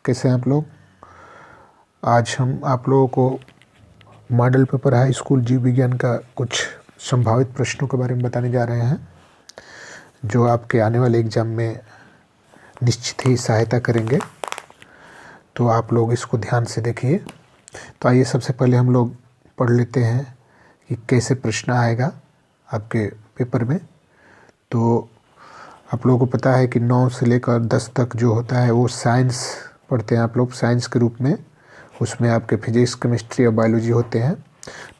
कैसे हैं आप लोग। आज हम आप लोगों को मॉडल पेपर हाई स्कूल जीव विज्ञान का कुछ संभावित प्रश्नों के बारे में बताने जा रहे हैं जो आपके आने वाले एग्ज़ाम में निश्चित ही सहायता करेंगे। तो आप लोग इसको ध्यान से देखिए। तो आइए सबसे पहले हम लोग पढ़ लेते हैं कि कैसे प्रश्न आएगा आपके पेपर में। तो आप लोगों को पता है कि 9 से लेकर 10 तक जो होता है वो साइंस पढ़ते हैं आप लोग, साइंस के रूप में। उसमें आपके फिजिक्स, केमिस्ट्री और बायोलॉजी होते हैं।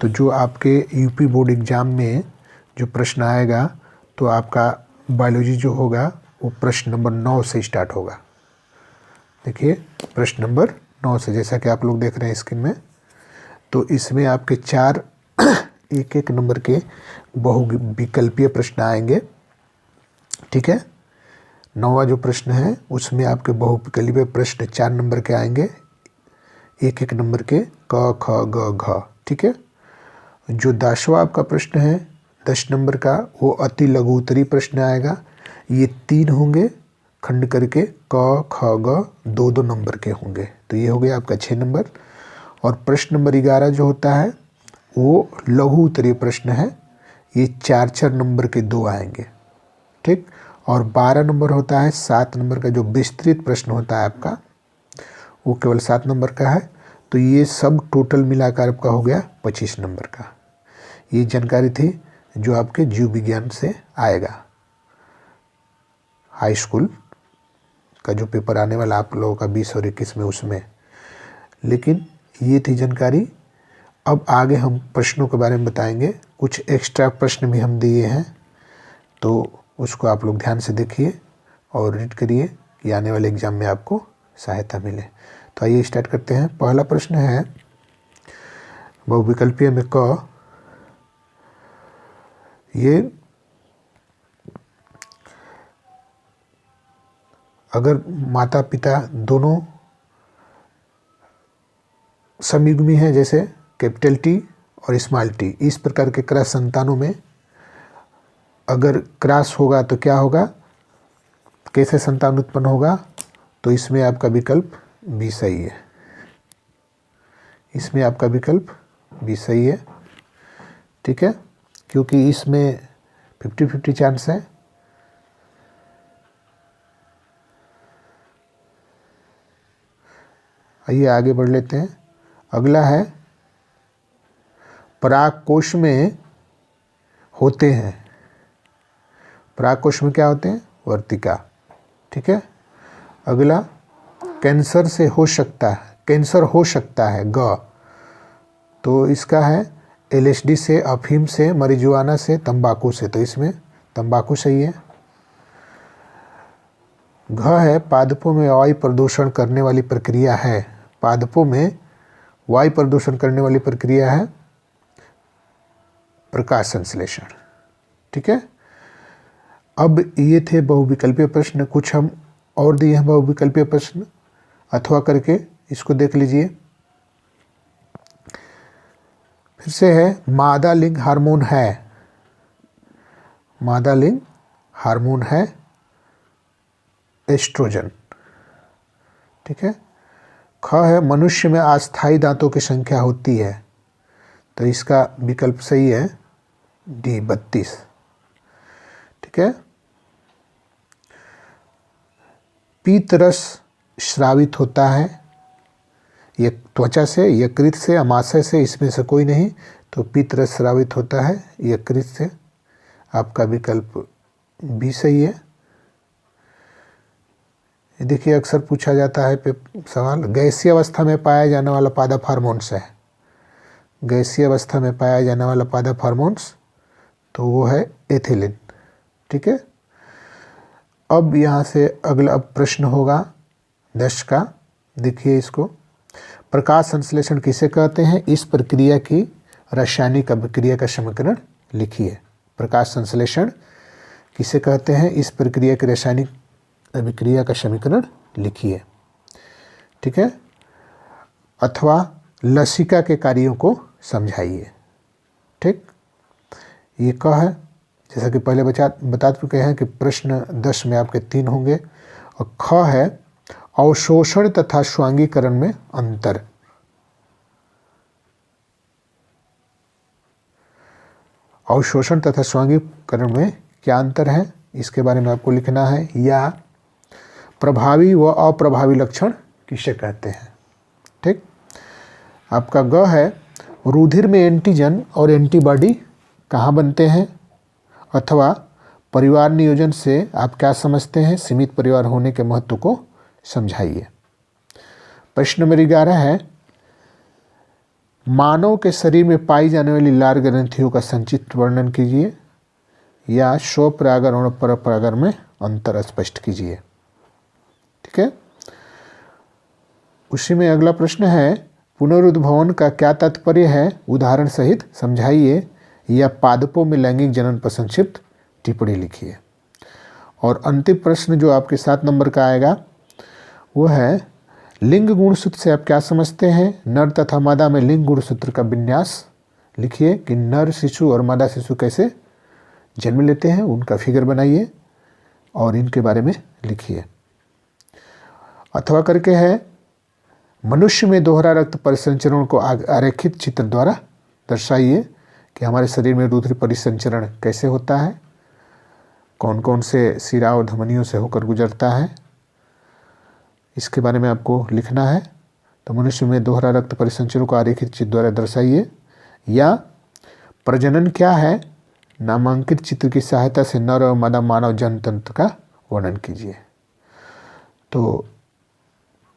तो जो आपके यूपी बोर्ड एग्ज़ाम में जो प्रश्न आएगा तो आपका बायोलॉजी जो होगा वो प्रश्न नंबर 9 से स्टार्ट होगा। देखिए प्रश्न नंबर 9 से, जैसा कि आप लोग देख रहे हैं स्क्रीन में। तो इसमें आपके 4 एक नंबर के बहुविकल्पीय प्रश्न आएंगे। ठीक है, 9वां जो प्रश्न है उसमें आपके बहुविकल्पीय प्रश्न 4 नंबर के आएंगे, एक नंबर के क ख ग घ। ठीक है, जो 10वां आपका प्रश्न है 10 नंबर का वो अति लघु उत्तरीय प्रश्न आएगा। ये 3 होंगे खंड करके, क ख ग 2-2 नंबर के होंगे। तो ये हो गया आपका 6 नंबर। और प्रश्न नंबर 11 जो होता है वो लघु उत्तरीय प्रश्न है। ये 4-4 नंबर के 2 आएंगे। ठीक, और 12 नंबर होता है 7 नंबर का जो विस्तृत प्रश्न होता है आपका, वो केवल 7 नंबर का है। तो ये सब टोटल मिलाकर आपका हो गया 25 नंबर का। ये जानकारी थी जो आपके जीव विज्ञान से आएगा, हाई स्कूल का जो पेपर आने वाला आप लोगों का 20 और 21 में, उसमें। लेकिन ये थी जानकारी। अब आगे हम प्रश्नों के बारे में बताएंगे। कुछ एक्स्ट्रा प्रश्न भी हम दिए हैं, तो उसको आप लोग ध्यान से देखिए और रीड करिए कि आने वाले एग्ज़ाम में आपको सहायता मिले। तो आइए स्टार्ट करते हैं। पहला प्रश्न है बहुविकल्पीय में क। ये अगर माता पिता दोनों समयुग्मी हैं, जैसे कैपिटल टी और स्मॉल टी, इस प्रकार के क्रॉस संतानों में अगर क्रॉस होगा तो क्या होगा, कैसे संतान उत्पन्न होगा। तो इसमें आपका विकल्प बी सही है। इसमें आपका विकल्प बी सही है। ठीक है, क्योंकि इसमें 50-50 चांस है। आइए आगे बढ़ लेते हैं। अगला है परागकोश में होते हैं। परागकोश में क्या होते हैं, वर्तिका। ठीक है, अगला कैंसर से हो सकता है, कैंसर हो सकता है ग। तो इसका है एलएसडी से, अफीम से, marijuana से, तंबाकू से। तो इसमें तंबाकू सही है। घ है पादपों में वायु प्रदूषण करने वाली प्रक्रिया है। पादपों में वायु प्रदूषण करने वाली प्रक्रिया है प्रकाश संश्लेषण। ठीक है, अब ये थे बहुविकल्पीय प्रश्न। कुछ हम और दिए हैं बहुविकल्पीय प्रश्न, अथवा करके इसको देख लीजिए। फिर से है मादा लिंग हार्मोन है। मादा लिंग हार्मोन है एस्ट्रोजन। ठीक है, ख है मनुष्य में अस्थायी दांतों की संख्या होती है। तो इसका विकल्प सही है डी 32। ठीक है, पीत रस स्रावित होता है, ये त्वचा से, यकृत से, अमाशय से, इसमें से कोई नहीं। तो पीत रस स्रावित होता है यकृत से। आपका विकल्प बी सही है। देखिए अक्सर पूछा जाता है सवाल, गैसीय अवस्था में पाया जाने वाला पादप हार्मोन्स है। गैसीय अवस्था में पाया जाने वाला पादप हार्मोन्स तो वो है एथिलीन। ठीक है, अब यहाँ से अगला प्रश्न होगा 10 का। देखिए इसको, प्रकाश संश्लेषण किसे कहते हैं, इस प्रक्रिया की रासायनिक अभिक्रिया का समीकरण लिखिए। प्रकाश संश्लेषण किसे कहते हैं, इस प्रक्रिया की रासायनिक अभिक्रिया का समीकरण लिखिए। ठीक है, अथवा लसिका के कार्यों को समझाइए। ठीक, ये क है, जैसा कि पहले बता चुके हैं कि प्रश्न 10 में आपके 3 होंगे। और ख है अवशोषण तथा स्वांगीकरण में अंतर। अवशोषण तथा स्वांगीकरण में क्या अंतर है, इसके बारे में आपको लिखना है। या प्रभावी व अप्रभावी लक्षण किसे कहते हैं। ठीक, आपका ग है, रुधिर में एंटीजन और एंटीबॉडी कहाँ बनते हैं, अथवा परिवार नियोजन से आप क्या समझते हैं, सीमित परिवार होने के महत्व को समझाइए। प्रश्न नंबर 11 है, मानव के शरीर में पाई जाने वाली लार ग्रंथियों का संक्षिप्त वर्णन कीजिए। या स्वपरागण और परपरागण में अंतर स्पष्ट कीजिए। ठीक है, उसी में अगला प्रश्न है, पुनरुद्भवन का क्या तात्पर्य है, उदाहरण सहित समझाइए। या पादपों में लैंगिक जनन पर संक्षिप्त टिप्पणी लिखिए। और अंतिम प्रश्न जो आपके 7 नंबर का आएगा वो है, लिंग गुणसूत्र से आप क्या समझते हैं। नर तथा मादा में लिंग गुणसूत्र का विन्यास लिखिए कि नर शिशु और मादा शिशु कैसे जन्म लेते हैं, उनका फिगर बनाइए और इनके बारे में लिखिए। अथवा करके है, मनुष्य में दोहरा रक्त परिसंचरण को आरेखित चित्र द्वारा दर्शाइए कि हमारे शरीर में रुधिर परिसंचरण कैसे होता है, कौन कौन से शिरा और धमनियों से होकर गुजरता है, इसके बारे में आपको लिखना है। तो मनुष्य में दोहरा रक्त परिसंचरण को आरेखित चित्र द्वारा दर्शाइए। या प्रजनन क्या है, नामांकित चित्र की सहायता से नर और मादा मानव जनतंत्र का वर्णन कीजिए। तो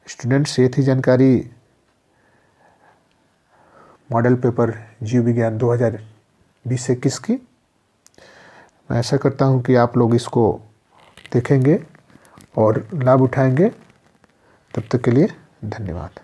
स्टूडेंट्स, ये थी जानकारी मॉडल पेपर जीव विज्ञान 2020-21 की। मैं आशा करता हूँ कि आप लोग इसको देखेंगे और लाभ उठाएंगे। तब तक के लिए धन्यवाद।